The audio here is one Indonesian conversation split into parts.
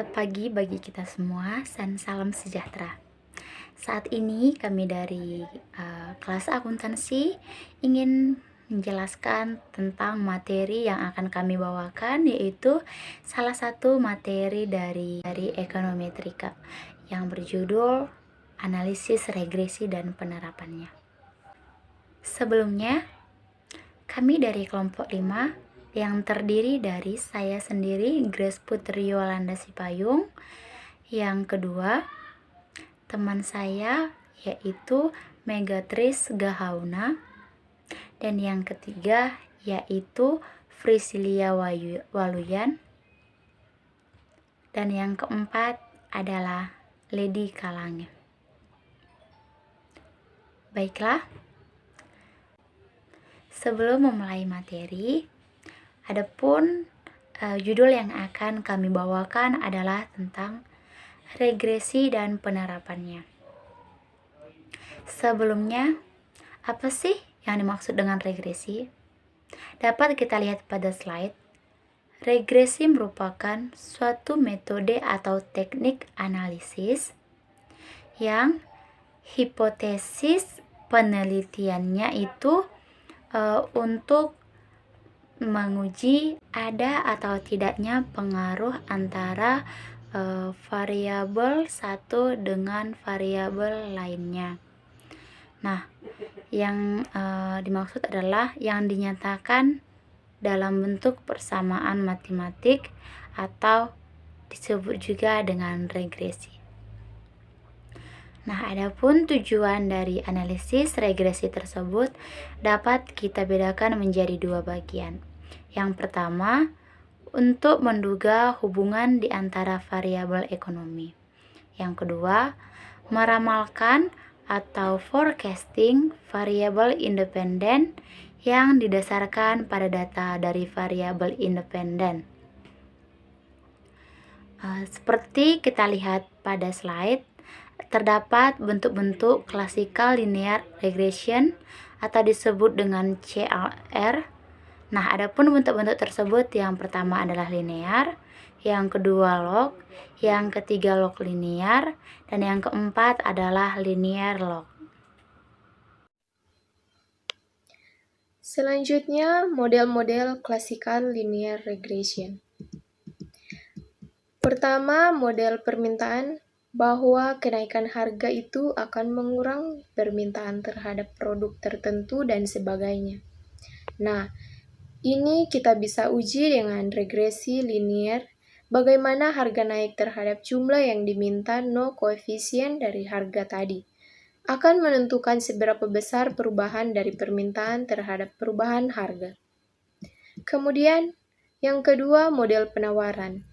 Selamat pagi bagi kita semua dan salam sejahtera. Saat ini kami dari kelas akuntansi ingin menjelaskan tentang materi yang akan kami bawakan, yaitu salah satu materi dari ekonometrika yang berjudul analisis regresi dan penerapannya. Sebelumnya, kami dari kelompok 5 yang terdiri dari saya sendiri, Grace Putri Yolanda Sipayung. Yang kedua, teman saya yaitu Megatris Gahauna. Dan yang ketiga yaitu Frisilia Waluyan. Dan yang keempat adalah Lady Kalange. Baiklah, sebelum memulai materi, adapun judul yang akan kami bawakan adalah tentang regresi dan penerapannya. Sebelumnya, apa sih yang dimaksud dengan regresi? Dapat kita lihat pada slide. Regresi merupakan suatu metode atau teknik analisis yang hipotesis penelitiannya itu untuk menguji ada atau tidaknya pengaruh antara variabel satu dengan variabel lainnya. Nah, yang dimaksud adalah yang dinyatakan dalam bentuk persamaan matematik atau disebut juga dengan regresi. Nah, adapun tujuan dari analisis regresi tersebut dapat kita bedakan menjadi dua bagian. Yang pertama, untuk menduga hubungan di antara variabel ekonomi. Yang kedua, meramalkan atau forecasting variabel independen yang didasarkan pada data dari variabel independen. Seperti kita lihat pada slide, terdapat bentuk-bentuk classical linear regression atau disebut dengan CLR. Nah, adapun bentuk-bentuk tersebut, yang pertama adalah linear, yang kedua log, yang ketiga log linear, dan yang keempat adalah linear log. Selanjutnya, model-model classical linear regression. Pertama, model permintaan bahwa kenaikan harga itu akan mengurang permintaan terhadap produk tertentu dan sebagainya. Nah, ini kita bisa uji dengan regresi linear, bagaimana harga naik terhadap jumlah yang diminta koefisien dari harga tadi akan menentukan seberapa besar perubahan dari permintaan terhadap perubahan harga. Kemudian, yang kedua, model penawaran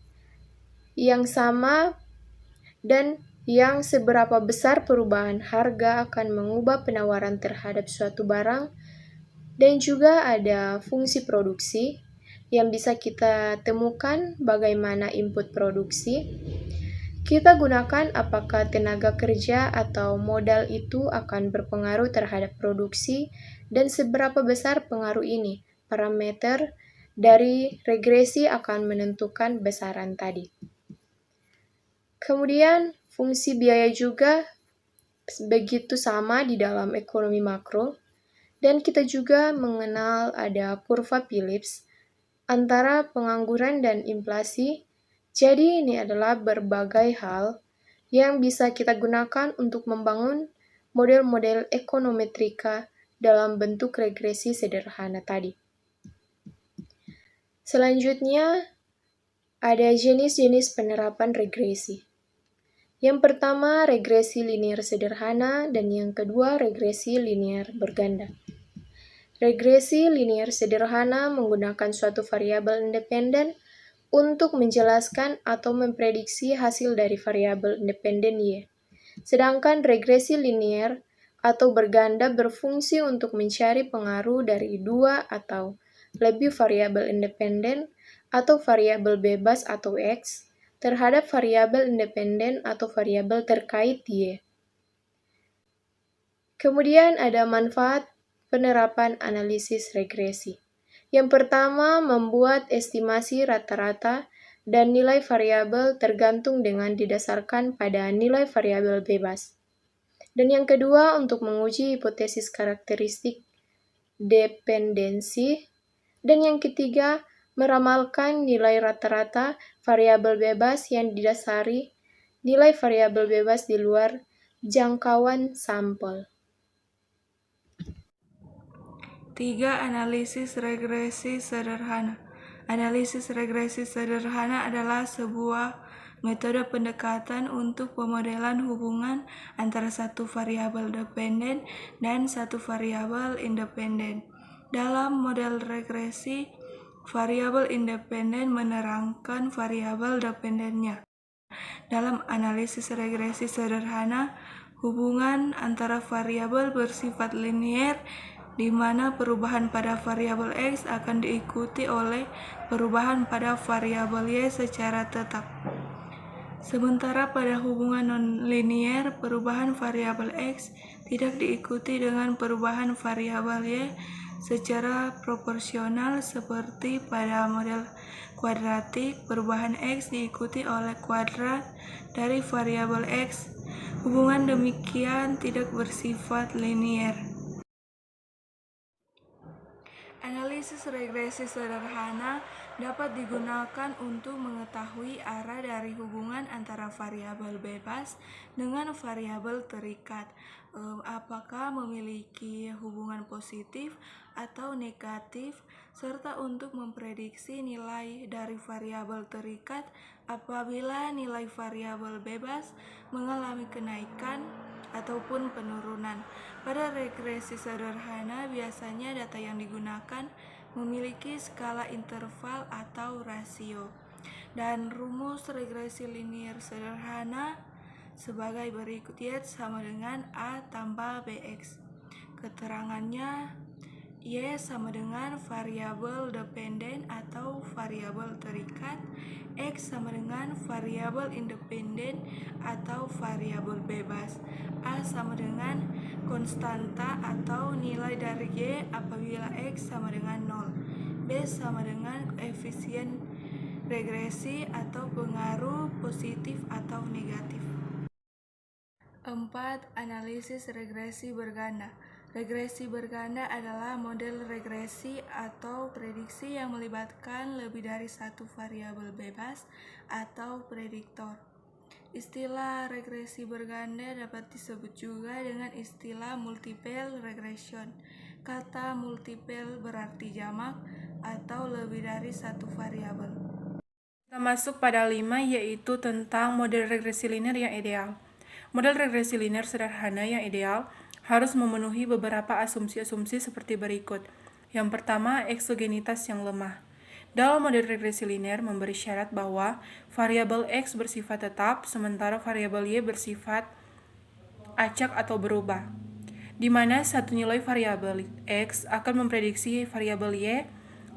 yang sama dan yang seberapa besar perubahan harga akan mengubah penawaran terhadap suatu barang. Dan juga ada fungsi produksi yang bisa kita temukan bagaimana input produksi. Kita gunakan apakah tenaga kerja atau modal itu akan berpengaruh terhadap produksi dan seberapa besar pengaruh ini. Parameter dari regresi akan menentukan besaran tadi. Kemudian fungsi biaya juga begitu sama di dalam ekonomi makro. Dan kita juga mengenal ada kurva Phillips antara pengangguran dan inflasi. Jadi ini adalah berbagai hal yang bisa kita gunakan untuk membangun model-model ekonometrika dalam bentuk regresi sederhana tadi. Selanjutnya, ada jenis-jenis penerapan regresi. Yang pertama, regresi linear sederhana, dan yang kedua, regresi linear berganda. Regresi linear sederhana menggunakan suatu variabel independen untuk menjelaskan atau memprediksi hasil dari variabel independen Y. Sedangkan regresi linear atau berganda berfungsi untuk mencari pengaruh dari dua atau lebih variabel independen atau variabel bebas atau X terhadap variabel independen atau variabel terkait Y. Kemudian ada manfaat penerapan analisis regresi. Yang pertama, membuat estimasi rata-rata dan nilai variabel tergantung dengan didasarkan pada nilai variabel bebas. Dan yang kedua, untuk menguji hipotesis karakteristik dependensi. Dan yang ketiga, meramalkan nilai rata-rata variabel bebas yang didasari nilai variabel bebas di luar jangkauan sampel. 3. Analisis regresi sederhana. Analisis regresi sederhana adalah sebuah metode pendekatan untuk pemodelan hubungan antara satu variabel dependen dan satu variabel independen. Dalam model regresi, variabel independen menerangkan variabel dependennya. Dalam analisis regresi sederhana, hubungan antara variabel bersifat linier di mana perubahan pada variabel X akan diikuti oleh perubahan pada variabel Y secara tetap. Sementara pada hubungan nonlinier, perubahan variabel X tidak diikuti dengan perubahan variabel Y secara proporsional seperti pada model kuadratik. Perubahan X diikuti oleh kuadrat dari variabel X. Hubungan demikian tidak bersifat linier. Analisis regresi sederhana dapat digunakan untuk mengetahui arah dari hubungan antara variabel bebas dengan variabel terikat, apakah memiliki hubungan positif atau negatif, serta untuk memprediksi nilai dari variabel terikat apabila nilai variabel bebas mengalami kenaikan ataupun penurunan. Pada regresi sederhana, biasanya data yang digunakan memiliki skala interval atau rasio. Dan rumus regresi linier sederhana sebagai berikut: Y sama dengan A tambah BX. Keterangannya, Y sama dengan variabel dependen atau variabel terikat, X sama dengan variabel independen atau variabel bebas, A sama dengan konstanta atau nilai dari Y apabila X sama dengan 0, B sama dengan koefisien regresi atau pengaruh positif atau negatif. 4. Analisis regresi berganda. Regresi berganda adalah model regresi atau prediksi yang melibatkan lebih dari satu variabel bebas atau prediktor. Istilah regresi berganda dapat disebut juga dengan istilah multiple regression. Kata multiple berarti jamak atau lebih dari satu variabel. Kita masuk pada 5, yaitu tentang model regresi linear yang ideal. Model regresi linear sederhana yang ideal harus memenuhi beberapa asumsi-asumsi seperti berikut. Yang pertama, eksogenitas yang lemah. Dalam model regresi linear memberi syarat bahwa variabel X bersifat tetap, sementara variabel Y bersifat acak atau berubah, di mana satu nilai variabel X akan memprediksi variabel Y,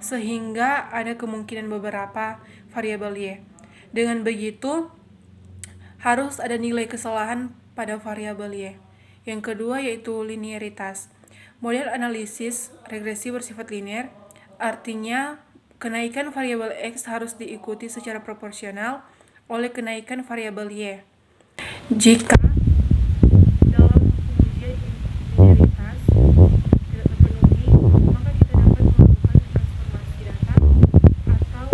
sehingga ada kemungkinan beberapa variabel Y. Dengan begitu, harus ada nilai kesalahan pada variabel Y. Yang kedua yaitu linearitas. Model analisis regresi bersifat linear, artinya kenaikan variabel X harus diikuti secara proporsional oleh kenaikan variabel Y. Jika dalam pengujian linearitas tidak terpenuhi, maka kita dapat melakukan transformasi data atau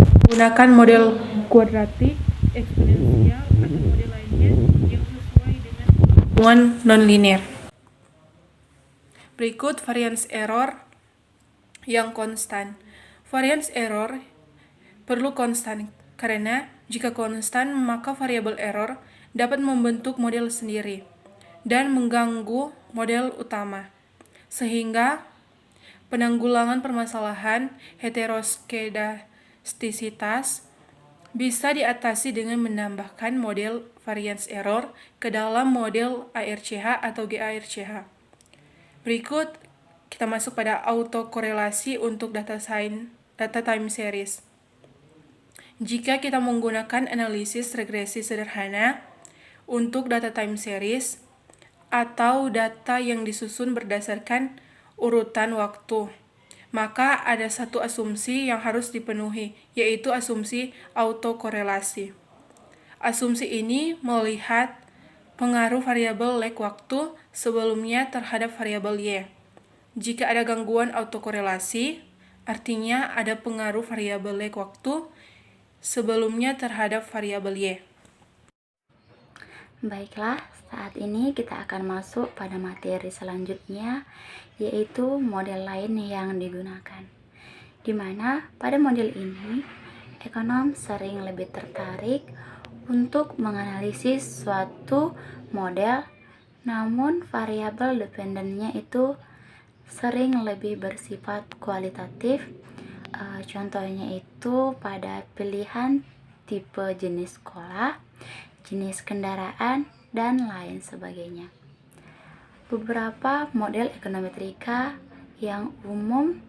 menggunakan model kuadratik, eksponensial, atau model lainnya yang sesuai dengan hubungan nonlinear. Berikut variance error yang konstan. Variance error perlu konstan karena jika konstan maka variabel error dapat membentuk model sendiri dan mengganggu model utama, sehingga penanggulangan permasalahan heteroskedastisitas bisa diatasi dengan menambahkan model variance error ke dalam model ARCH atau GARCH. Berikut kita masuk pada autokorelasi untuk data time series. Jika kita menggunakan analisis regresi sederhana untuk data time series atau data yang disusun berdasarkan urutan waktu, maka ada satu asumsi yang harus dipenuhi, yaitu asumsi autokorelasi. Asumsi ini melihat pengaruh variabel lag waktu sebelumnya terhadap variabel Y. Jika ada gangguan autokorelasi, artinya ada pengaruh variabel lag waktu sebelumnya terhadap variabel Y. Baiklah, saat ini kita akan masuk pada materi selanjutnya, yaitu model lain yang digunakan. Di mana pada model ini, ekonom sering lebih tertarik untuk menganalisis suatu model, namun variabel dependennya itu sering lebih bersifat kualitatif. Contohnya itu pada pilihan tipe jenis sekolah, jenis kendaraan, dan lain sebagainya. Beberapa model ekonometrika yang umum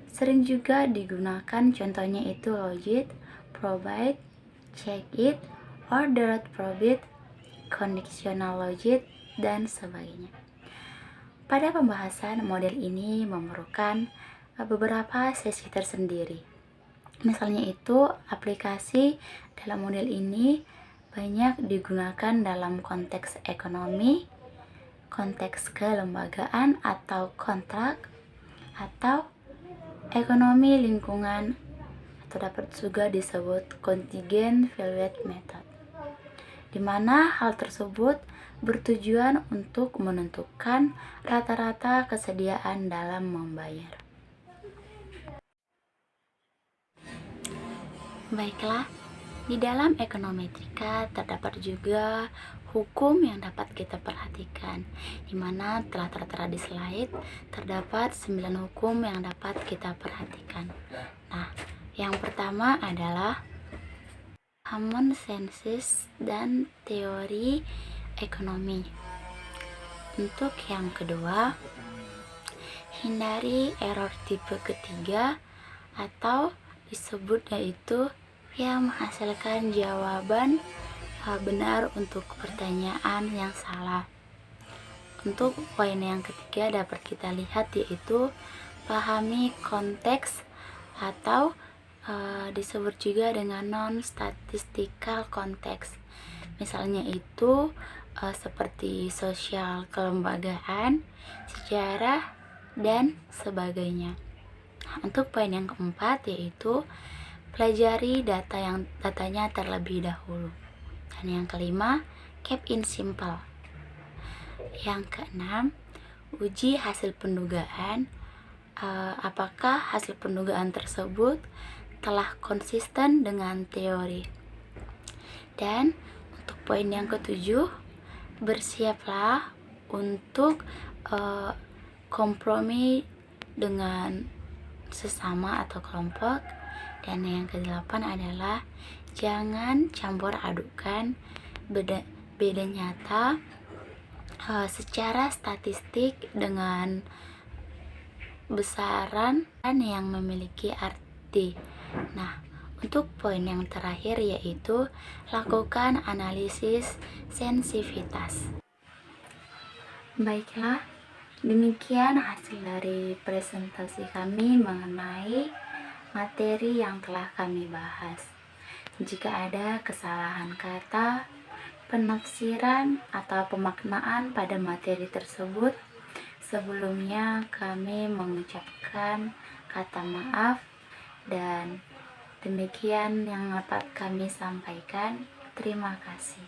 sering juga digunakan, contohnya itu logit, probit, check it, ordered probit, conditional logit, dan sebagainya. Pada pembahasan model ini memerlukan beberapa sesi tersendiri. Misalnya itu aplikasi dalam model ini banyak digunakan dalam konteks ekonomi, konteks kelembagaan atau kontrak, atau ekonomi lingkungan, atau dapat juga disebut contingent valued method, di mana hal tersebut bertujuan untuk menentukan rata-rata kesediaan dalam membayar. Baiklah, di dalam ekonometrika terdapat juga hukum yang dapat kita perhatikan, di mana telah tertera di slide terdapat 9 hukum yang dapat kita perhatikan. Nah, yang pertama adalah common sense dan teori ekonomi. Untuk yang kedua, hindari error tipe ketiga atau disebut yaitu yang menghasilkan jawaban benar untuk pertanyaan yang salah. Untuk poin yang ketiga dapat kita lihat yaitu pahami konteks atau disebut juga dengan non-statistical konteks. Misalnya itu seperti sosial kelembagaan, sejarah, dan sebagainya. Untuk poin yang keempat yaitu pelajari datanya terlebih dahulu. Dan yang kelima, keep in simple. Yang keenam, uji hasil pendugaan. Apakah hasil pendugaan tersebut telah konsisten dengan teori? Dan untuk poin yang ketujuh, bersiaplah untuk kompromi dengan sesama atau kelompok. Dan yang kedelapan adalah jangan campur adukan beda nyata secara statistik dengan besaran yang memiliki arti. Nah, untuk poin yang terakhir yaitu lakukan analisis sensitivitas. Baiklah, demikian hasil dari presentasi kami mengenai materi yang telah kami bahas. Jika ada kesalahan kata, penafsiran, atau pemaknaan pada materi tersebut, sebelumnya kami mengucapkan kata maaf, dan demikian yang dapat kami sampaikan. Terima kasih.